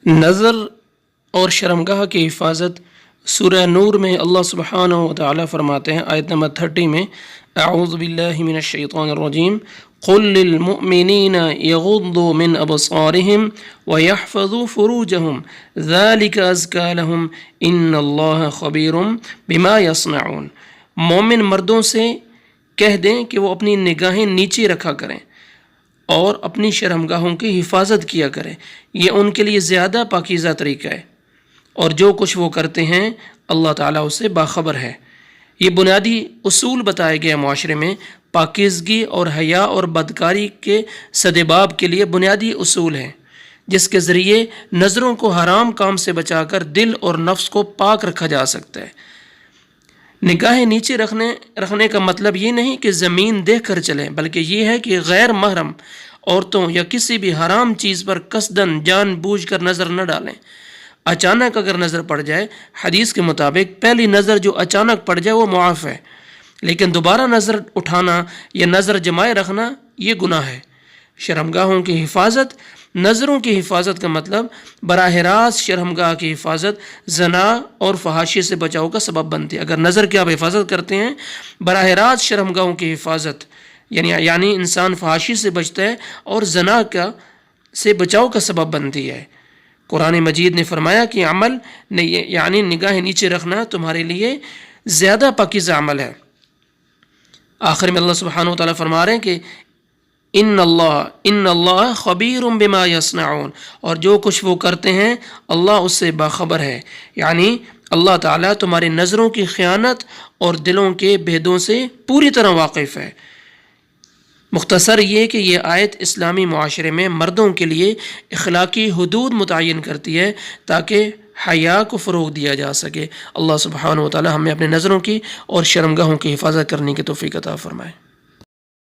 نظر اور شرمگاہ کی حفاظت سورہ نور میں اللہ سبحانہ و تعالی فرماتے ہیں آیت نمبر 30 میں، اعوذ باللہ من الشیطان الرجیم قل للمؤمنین یغضوا من ابصارہم ویحفظوا فروجہم ذالک ازکی لہم ان اللہ خبیر بما یصنعون۔ مومن مردوں سے کہہ دیں کہ وہ اپنی نگاہیں نیچے رکھا کریں اور اپنی شرمگاہوں کی حفاظت کیا کریں، یہ ان کے لیے زیادہ پاکیزہ طریقہ ہے، اور جو کچھ وہ کرتے ہیں اللہ تعالیٰ اس سے باخبر ہے۔ یہ بنیادی اصول بتائے گئے معاشرے میں پاکیزگی اور حیا اور بدکاری کے سدباب کے لیے بنیادی اصول ہیں، جس کے ذریعے نظروں کو حرام کام سے بچا کر دل اور نفس کو پاک رکھا جا سکتا ہے۔ نگاہیں نیچے رکھنے کا مطلب یہ نہیں کہ زمین دیکھ کر چلیں، بلکہ یہ ہے کہ غیر محرم عورتوں یا کسی بھی حرام چیز پر قصداً جان بوجھ کر نظر نہ ڈالیں۔ اچانک اگر نظر پڑ جائے، حدیث کے مطابق پہلی نظر جو اچانک پڑ جائے وہ معاف ہے، لیکن دوبارہ نظر اٹھانا یا نظر جمائے رکھنا یہ گناہ ہے۔ شرمگاہوں کی حفاظت، نظروں کی حفاظت کا مطلب براہ راست شرمگاہ کی حفاظت زنا اور فحاشی سے بچاؤ کا سبب بنتی ہے۔ اگر نظر کی آپ حفاظت کرتے ہیں، براہ راست شرمگاہوں کی حفاظت یعنی انسان فحاشی سے بچتا ہے اور زنا سے بچاؤ کا سبب بنتی ہے۔ قرآن مجید نے فرمایا کہ عمل یعنی نگاہ نیچے رکھنا تمہارے لیے زیادہ پاکیزہ عمل ہے۔ آخر میں اللہ سبحانہ و تعالیٰ فرما رہے ہیں کہ ان اللہ خبیر بما یصنعون، اور جو کچھ وہ کرتے ہیں اللہ اس سے باخبر ہے، یعنی اللہ تعالیٰ تمہاری نظروں کی خیانت اور دلوں کے بھیدوں سے پوری طرح واقف ہے۔ مختصر یہ کہ یہ آیت اسلامی معاشرے میں مردوں کے لیے اخلاقی حدود متعین کرتی ہے تاکہ حیا کو فروغ دیا جا سکے۔ اللہ سبحانہ و تعالی ہمیں اپنے نظروں کی اور شرمگاہوں کی حفاظت کرنے کی توفیق عطا فرمائے۔